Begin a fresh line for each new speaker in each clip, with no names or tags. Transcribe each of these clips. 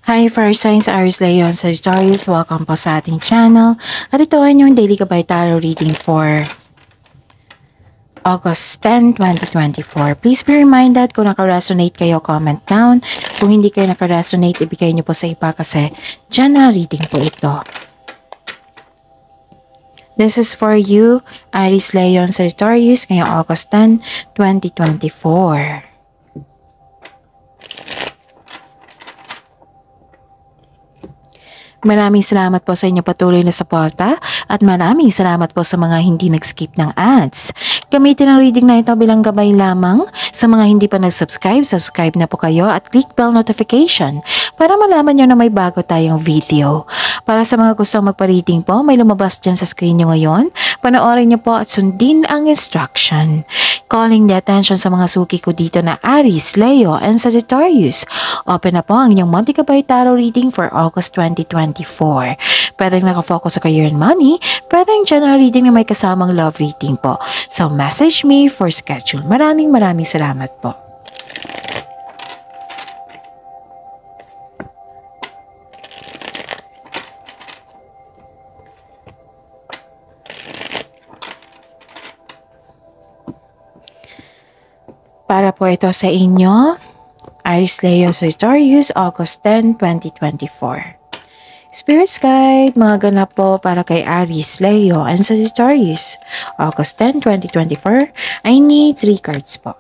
Hi, Fire Signs, Aries, Leo, and Sagittarius. Welcome po sa ating channel. At ito ay yung Daily Gabay Tarot reading for August 10, 2024. Please be reminded kung naka-resonate kayo, comment down. Kung hindi kayo naka-resonate, ibigay niyo po sa iba kasi general reading po ito. This is for you, Aries, Leo, and Sagittarius, ngayong August 10, 2024. Maraming salamat po sa inyong patuloy na suporta at maraming salamat po sa mga hindi nag-skip ng ads. Gamitin ang reading na ito bilang gabay lamang. Sa mga hindi pa nag-subscribe, subscribe na po kayo at click bell notification para malaman nyo na may bago tayong video. Para sa mga gustong magpa-reading po, may lumabas dyan sa screen nyo ngayon. Panoorin nyo po at sundin ang instruction. Calling the attention sa mga suki ko dito na Aries, Leo, and Sagittarius. Open na po ang inyong Monthly Gabay Tarot reading for August 2024. Pwedeng nakafocus sa career and money, pwedeng general reading na may kasamang love reading po. So message me for schedule. Maraming salamat po. Para po ito sa inyo, Aries, Leo, Sagittarius, August 10, 2024. Spirit's Guide, mga ganap po para kay Aries, Leo, and Sagittarius, August 10, 2024. I need 3 cards po.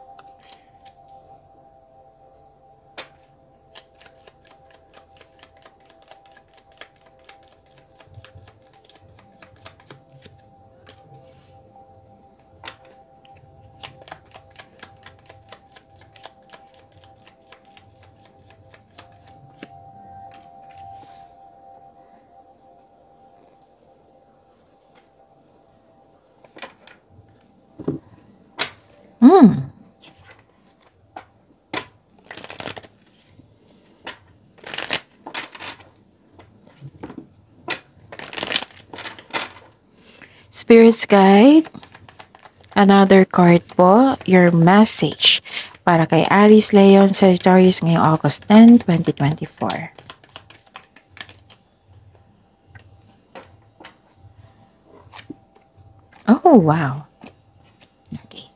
Spirit's Guide, another card po, your message para kay Aries, Leo, and Sagittarius ngayong August 10, 2024. Oh, wow. Okay.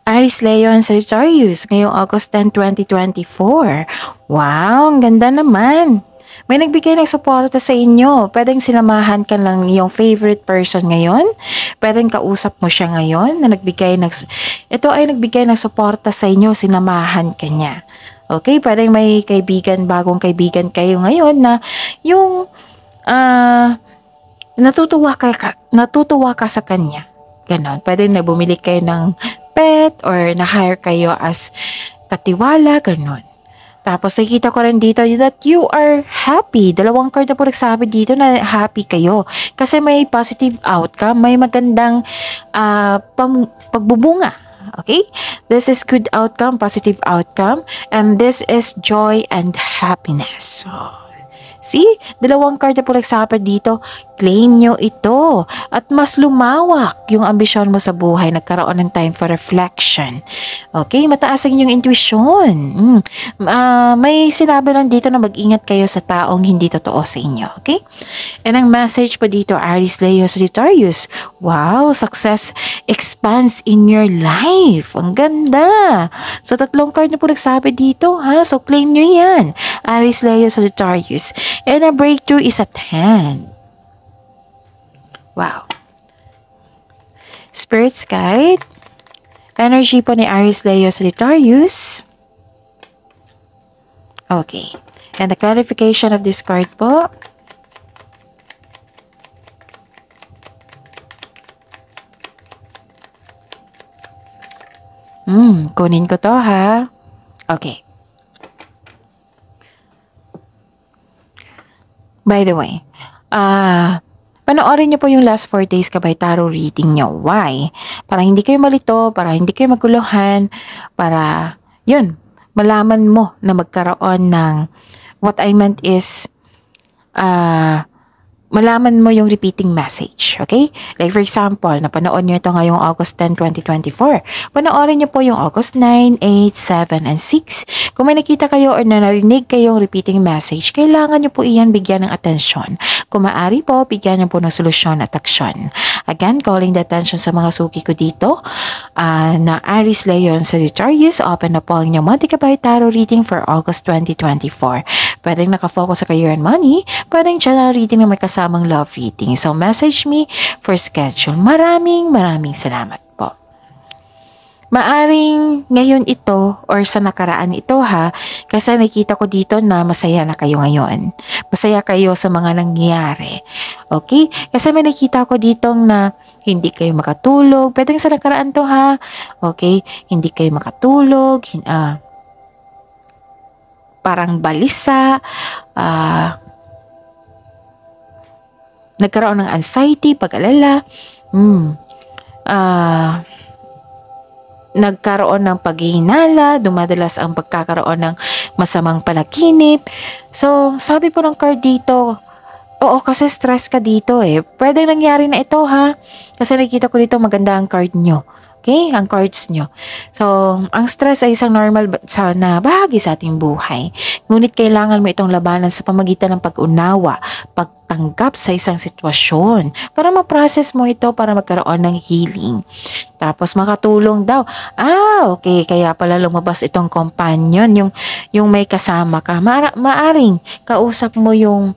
Aries, Leo, and Sagittarius ngayong August 10, 2024. Wow, ang ganda naman. May nagbigay ng suporta sa inyo. Pwedeng sinamahan ka lang yung favorite person ngayon. Pwedeng kausap mo siya ngayon na ito ay nagbigay ng suporta sa inyo, sinamahan ka niya. Okay, pwedeng may kaibigan, bagong kaibigan kayo ngayon na yung natutuwa ka sa kanya. Ganon. Pwedeng bumili kayo ng pet or na-hire kayo as katiwala, ganon. Tapos nakikita ko rin dito that you are happy. Dalawang card na po nagsabi dito na happy kayo. Kasi may positive outcome, may magandang pagbubunga. Okay? This is good outcome, positive outcome. And this is joy and happiness. So, see? Dalawang card na po nagsabi dito. Claim nyo ito. At mas lumawak yung ambisyon mo sa buhay. Nagkaroon ng time for reflection. Okay? Mataas ang inyong intuition. May sinabi lang dito na mag-ingat kayo sa taong hindi totoo sa inyo. Okay? And ang message po dito, Aries, Leo, Sagittarius. Wow! Success expands in your life. Ang ganda! So, 3 card na po nagsabi dito. Ha? So, claim nyo yan. Aries, Leo, Sagittarius. And a breakthrough is at hand. Wow. Spirit's Guide. Energy po ni Aries, Leo, Sagittarius. Okay. And the clarification of this card po. Kunin ko to ha. Okay. By the way, panoorin niyo po yung last 4 days Gabay Tarot reading niyo. Why? Para hindi kayo malito, para hindi kayo maguluhan, para, yun, malaman mo na magkaroon ng, what I meant is, malaman mo yung repeating message, okay? Like for example, napanood nyo ito ngayong August 10, 2024. Panoorin nyo po yung August 9, 8, 7, and 6. Kung may nakita kayo or narinig kayong repeating message, kailangan nyo po iyan bigyan ng atensyon. Kung maaari po, bigyan nyo po ng solusyon at aksyon. Again, calling the attention sa mga suki ko dito na Aries, Leo, and Sagittarius. Open na po ang inyong Monte Cabay Tarot reading for August 2024. Pwedeng nakafocus sa career and money, pwedeng general reading na may kasamang love reading. So, message me for schedule. Maraming salamat po. Maaring ngayon ito or sa nakaraan ito ha, kasi nakita ko dito na masaya na kayo ngayon. Masaya kayo sa mga nangyayari. Okay? Kasi may nakita ko dito na hindi kayo makatulog. Pwedeng sa nakaraan to ha. Okay? Hindi kayo makatulog. Parang balisa. Nagkaroon ng anxiety, pag-alala. Nagkaroon ng paghihinala, dumadalas ang pagkakaroon ng masamang panaginip. So, sabi po ng card dito, oo, kasi stress ka dito eh. Pwede nangyari na ito ha. Kasi nakikita ko dito maganda ang card nyo. Okay? Ang cards nyo. So, ang stress ay isang normal na bahagi sa ating buhay. Ngunit kailangan mo itong labanan sa pamagitan ng pag-unawa, pagtanggap sa isang sitwasyon para ma-process mo ito para magkaroon ng healing. Tapos makatulong daw. Okay. Kaya pala lumabas itong companion, yung may kasama ka. Maaring kausap mo yung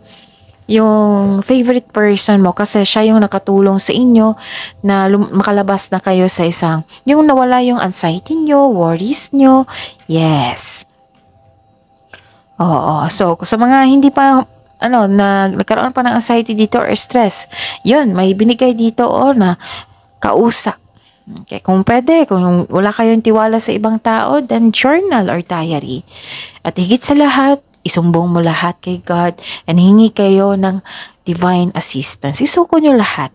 favorite person mo kasi siya yung nakatulong sa inyo na makalabas na kayo sa isang, yung nawala yung anxiety nyo, worries nyo. Yes. Oo. So, sa mga hindi pa, nagkaroon pa ng anxiety dito or stress, yun, may binigay dito o na kausap. Okay, kung pwede, kung wala kayong tiwala sa ibang tao, then journal or diary. At higit sa lahat, isumbong mo lahat kay God and hingi kayo ng divine assistance. Isuko nyo lahat.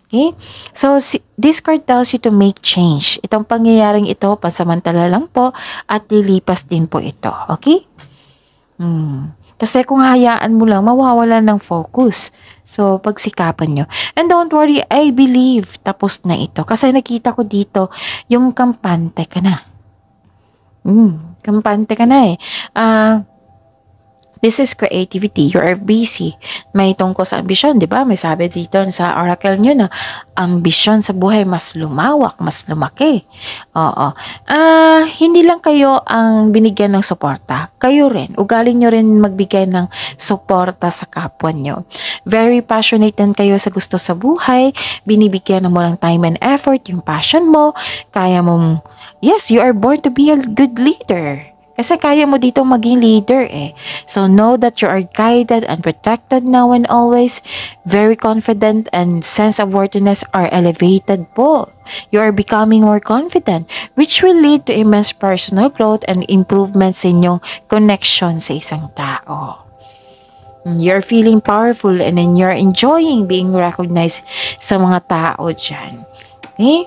Okay? So, this card tells you to make change. Itong pangyayaring ito, pansamantala lang po at lilipas din po ito. Okay? Kasi kung hayaan mo lang, mawawala ng focus. So, pagsikapan nyo. And don't worry, I believe tapos na ito. Kasi nakita ko dito, yung kampante ka na. Kampante ka na eh. This is creativity. You are busy. May tungkol sa ambisyon, di ba? May sabi dito sa oracle nyo na ambisyon sa buhay mas lumawak, mas lumaki. Oo. Hindi lang kayo ang binigyan ng suporta. Kayo rin. Ugali nyo rin magbigay ng suporta sa kapwa nyo. Very passionate din kayo sa gusto sa buhay. Binibigyan mo lang time and effort yung passion mo. Kaya mong, yes, you are born to be a good leader. Kasi kaya mo dito maging leader eh. So know that you are guided and protected now and always. Very confident and sense of worthiness are elevated po. You are becoming more confident, which will lead to immense personal growth and improvements sa inyong connection sa isang tao. You're feeling powerful and then you're enjoying being recognized sa mga tao dyan. Okay?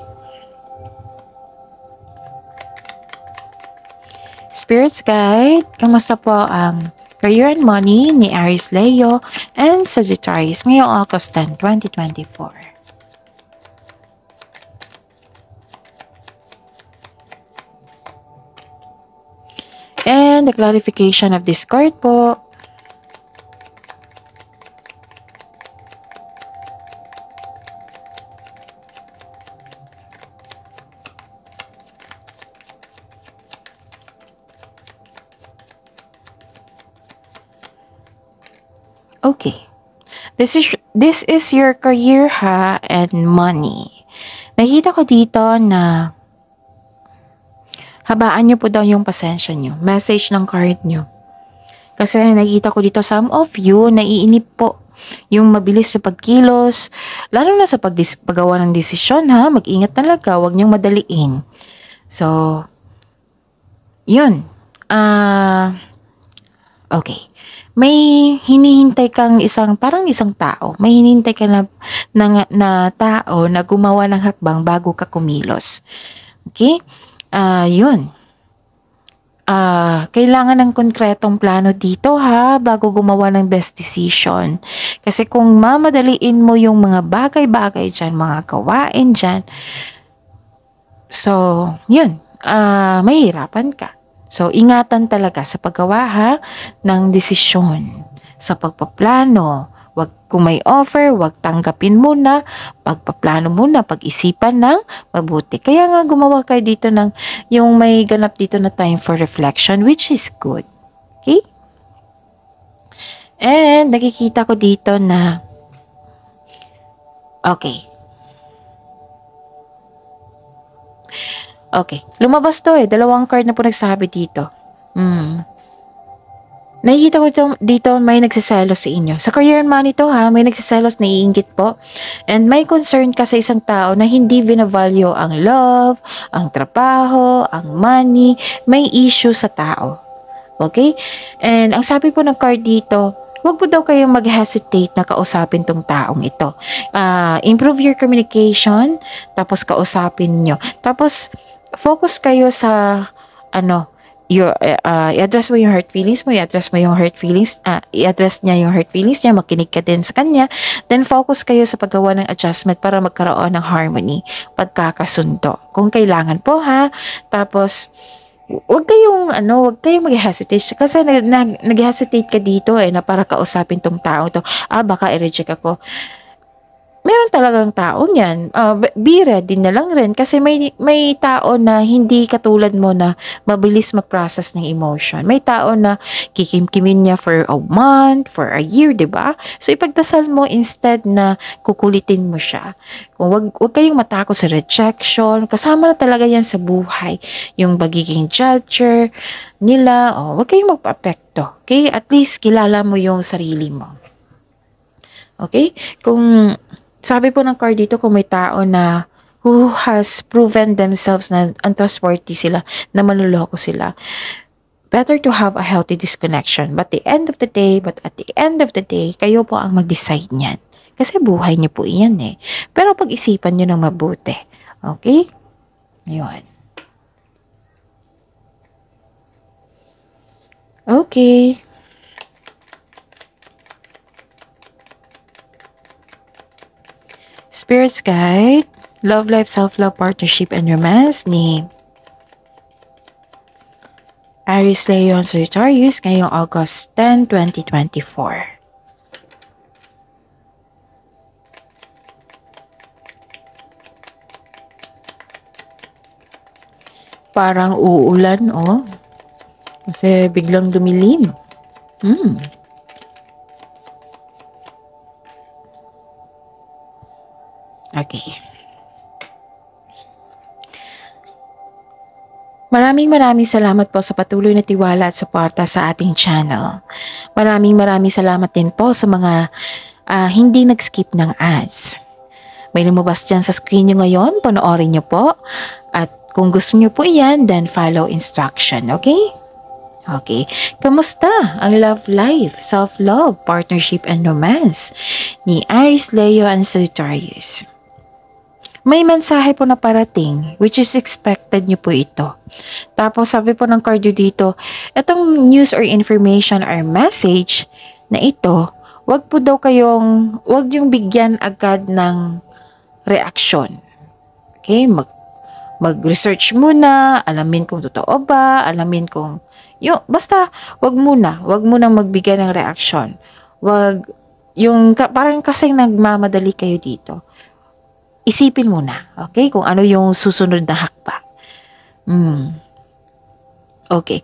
Spirits Guide, kamusta po ang career and money ni Aries, Leo, and Sagittarius ngayong August 10, 2024? And the clarification of this card po. Okay. This is your career ha and money. Nakita ko dito na habaan nyo po daw yung pasensya nyo. Message ng card nyo. Kasi nakita ko dito some of you naiinip po yung mabilis sa pagkilos. Lalo na sa paggawa ng desisyon ha. Mag-ingat talaga. Huwag nyong madaliin. So, yun. Okay. May hinihintay kang parang isang tao. May hinihintay ka na tao na gumawa ng hakbang bago ka kumilos. Okay? Yun. kailangan ng konkretong plano dito ha, bago gumawa ng best decision. Kasi kung mamadaliin mo yung mga bagay-bagay dyan, mga gawain dyan, so, yun, mahihirapan ka. So, ingatan talaga sa paggawa ha, ng desisyon, sa pagpaplano. Wag, kung may offer, wag tanggapin muna, pagpaplano muna, pag-isipan ng mabuti. Kaya nga gumawa kayo dito ng, yung may ganap dito na time for reflection, which is good. Okay? And nakikita ko dito na, okay, lumabas to dalawang card na po nagsabi dito. Nakikita ko dito may nagsiselos sa inyo. Sa career and money to ha, may nagsiselos, naiinggit po. And may concern ka sa isang tao na hindi binavalue ang love, ang trabaho, ang money. May issue sa tao. Okay? And ang sabi po ng card dito, huwag po daw kayong mag-hesitate na kausapin tong taong ito. Improve your communication, tapos kausapin nyo. Tapos, focus kayo sa, i-address mo yung hurt feelings mo, i-address niya yung hurt feelings niya, makinig ka din sa kanya, then focus kayo sa paggawa ng adjustment para magkaroon ng harmony, pagkakasundo. Kung kailangan po ha, tapos, wag kayong mag-hesitate kasi nag-hesitate ka dito na para kausapin tong tao to. Baka i-reject ako. Meron talagang tao niyan. Be ready na lang rin kasi may tao na hindi katulad mo na mabilis mag-process ng emotion. May tao na kikimkimin niya for a month, for a year, 'di ba? So ipagdasal mo instead na kukulitin mo siya. Kung wag kayong matakot sa rejection, kasama na talaga 'yan sa buhay. Yung pagiging judger nila, wag kayong magpa-apekto. Okay? At least kilala mo yung sarili mo. Okay? Kung sabi po ng card dito, kung may tao na who has proven themselves na untrustworthy sila, na manloloko sila, better to have a healthy disconnection. But at the end of the day, kayo po ang mag-decide niyan. Kasi buhay niyo po iyan Pero pag-isipan niyo ng mabuti. Okay? Yun. Okay. Spirit's Guide, Love Life, Self-Love, Partnership, and Romance ni Aries, Leo, and Sagittarius ngayong August 10, 2024. Parang uulan, kasi biglang dumilim. Okay. Maraming salamat po sa patuloy na tiwala at suporta sa ating channel. Maraming salamat din po sa mga hindi nag-skip ng ads. May lumabas dyan sa screen nyo ngayon, panoorin nyo po. At kung gusto nyo po iyan, then follow instruction, okay? Okay. Kamusta ang love life, self-love, partnership, and romance ni Aries, Leo, and Sagittarius? May mensahe po na parating, which is expected nyo po ito. Tapos sabi po ng card dito, itong news or information or message na ito, wag yung bigyan agad ng reaksyon. Okay, mag-research muna, alamin kung totoo ba, basta wag munang magbigay ng reaksyon. Parang kasing nagmamadali kayo dito. Isipin muna, okay? Kung ano yung susunod na hakbang. Okay.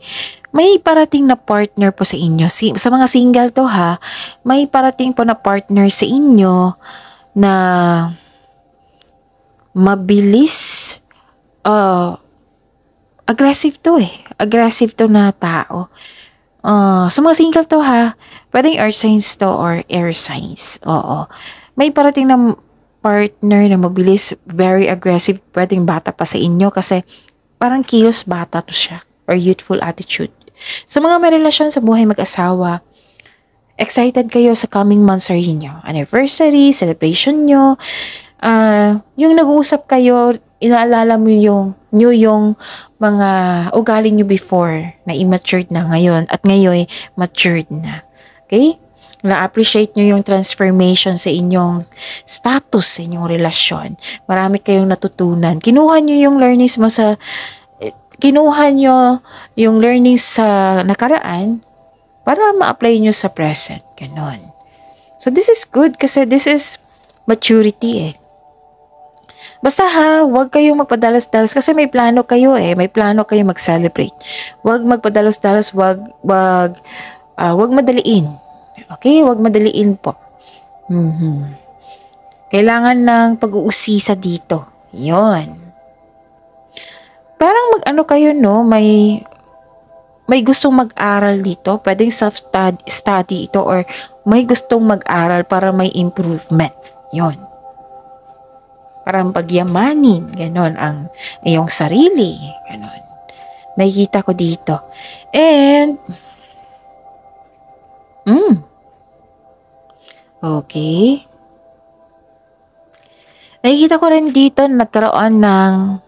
May parating na partner po sa inyo. Sa mga single to ha, may parating po na partner sa inyo na mabilis, aggressive to Aggressive to na tao. Sa mga single to ha, pwedeng earth signs to or air signs. Oo. May parating na partner na mabilis, very aggressive, pwedeng bata pa sa inyo kasi parang kilos bata to siya or youthful attitude. Sa mga may relasyon sa buhay mag-asawa, excited kayo sa coming months or inyo. Anniversary, celebration nyo, yung nag-uusap kayo, inaalala mo yung mga ugali nyo before na immature na ngayon at ngayon matured na. Okay? Na-appreciate nyo yung transformation sa inyong status, sa inyong relasyon. Marami kayong natutunan. Kinuha nyo yung learnings mo sa nakaraan para ma-apply nyo sa present. Ganon. So this is good kasi this is maturity eh. Basta huwag kayong magpadalos-dalos kasi may plano kayo eh. May plano kayo mag-celebrate. Huwag magpadalos-dalos, huwag madaliin. Okay? Huwag madaliin po. Kailangan ng pag-uusisa dito. Yon. Parang kayo, no? May gustong mag-aral dito. Pwedeng self-study ito or may gustong mag-aral para may improvement. Yon. Parang pagyamanin, ganon, ang iyong sarili, ganon. Nakikita ko dito. And, okay. Nakikita ko rin dito na nagkaroon ng,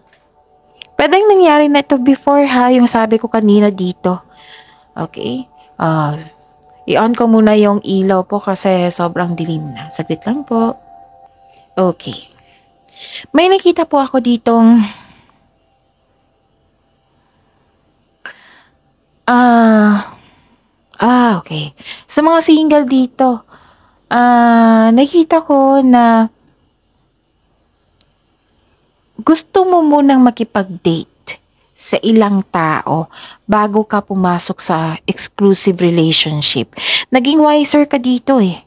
pwedeng nangyari na ito before yung sabi ko kanina dito. Okay. I-on ko muna yung ilaw po kasi sobrang dilim na. Saglit lang po. Okay. May nakita po ako ditong okay. Sa mga single dito, nakita ko na gusto mo munang makipag-date sa ilang tao bago ka pumasok sa exclusive relationship. Naging wiser ka dito eh.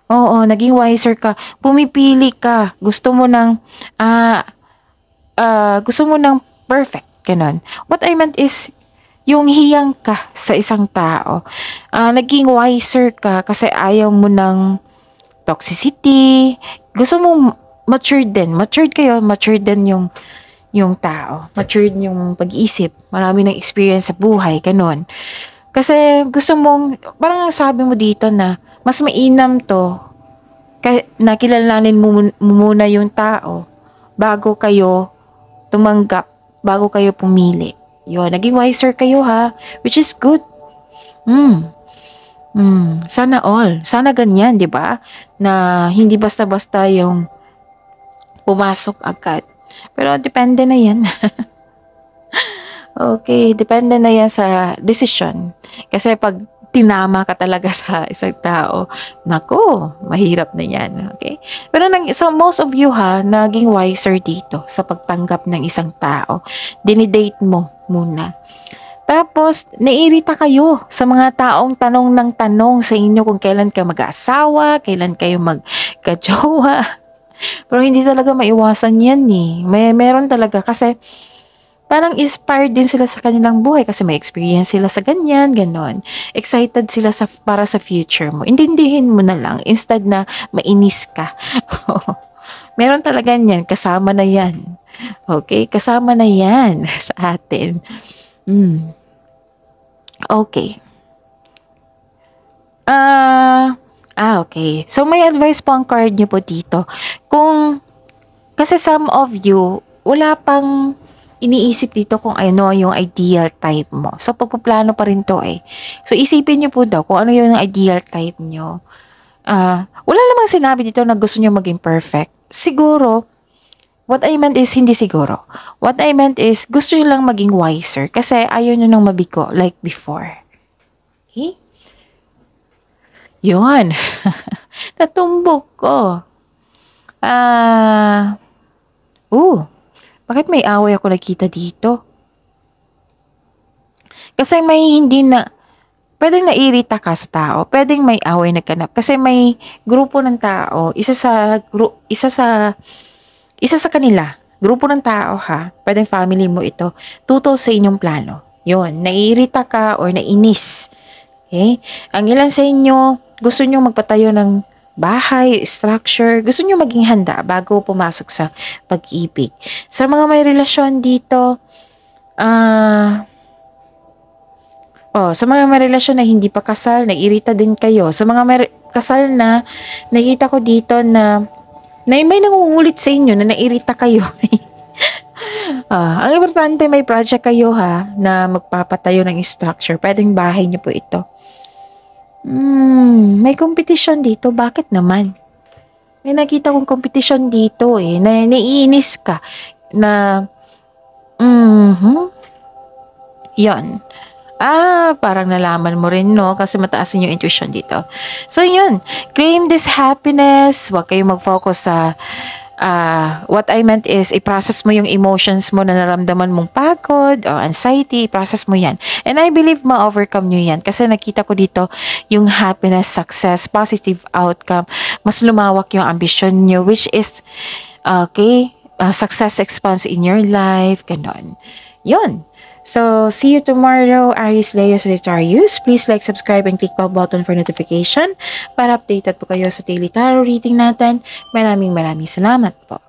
Oo, naging wiser ka. Pumipili ka. Gusto mo ng perfect. Ganon. What I meant is, yung hiyang ka sa isang tao. Naging wiser ka kasi ayaw mo ng toxicity. Gusto mo matured din. Matured kayo. Matured din yung tao. Matured yung pag-iisip. Marami ng experience sa buhay. Ganon. Kasi gusto mong, parang ang sabi mo dito na, mas mainam to, nakilalanin mo muna yung tao bago kayo tumanggap, bago kayo pumili. Yun, naging wiser kayo which is good. Sana all. Sana ganyan, di ba? Na hindi basta-basta yung pumasok agad. Pero depende na yan. Okay, depende na yan sa decision. Kasi pag tinama ka talaga sa isang tao, nako, mahirap na yan. Okay? Pero so most of you naging wiser dito sa pagtanggap ng isang tao. Dinidate mo muna. Tapos, nairita kayo sa mga taong tanong ng tanong sa inyo kung kailan ka mag-aasawa, kailan kayo mag-kajowa. Pero hindi talaga maiwasan yan eh. Meron talaga kasi parang inspired din sila sa kanilang buhay kasi may experience sila sa ganyan, ganon. Excited sila para sa future mo. Intindihin mo na lang instead na mainis ka. Meron talaga yan. Kasama na yan. Okay? Kasama na yan sa atin. Okay. Okay. So, may advice po ang card niyo po dito. Kasi some of you, wala pang iniisip dito kung ano yung ideal type mo. So, pagpaplano pa rin to eh. So, isipin nyo po daw kung ano yung ideal type nyo. Wala namang sinabi dito na gusto nyo maging perfect. Siguro, what I meant is, hindi siguro. What I meant is, gusto nyo lang maging wiser kasi ayaw nyo nang mabigo like before. Okay? Yun. Natumbok ko. Bakit may away ako nakita dito? Kasi may hindi na, pwedeng nairita ka sa tao, pwedeng may away nagkanap. Kasi may grupo ng tao, isa sa kanila, grupo ng tao pwedeng family mo ito, tutol sa inyong plano. Yun, nairita ka or nainis. Okay? Ang ilan sa inyo, gusto nyo magpatayo ng bahay, structure, gusto nyo maging handa bago pumasok sa pag-ibig. Sa mga may relasyon dito, sa mga may relasyon na hindi pa kasal, naiirita din kayo. Sa mga may kasal na, nakita ko dito na may nangungulit sa inyo na nairita kayo. Ang importante may project kayo ha, na magpapatayo ng structure. Pwedeng bahay niyo po ito. May competition dito. Bakit naman? May nakita kong competition dito eh. Naiinis ka. Na, Yon. Parang nalaman mo rin, no? Kasi mataas yung intuition dito. So, yun. Claim this happiness. Huwag kayong mag-focus sa what I meant is, i-process mo yung emotions mo na naramdaman mong pagod o anxiety, i-process mo yan. And I believe ma-overcome nyo yan. Kasi nakita ko dito yung happiness, success, positive outcome. Mas lumawak yung ambition nyo, which is, success expands in your life, ganon. Yun. So, see you tomorrow, Aries, Leo, Sagittarius. Please like, subscribe, and click the button for notification para updated po kayo sa daily tarot reading natin. Maraming salamat po.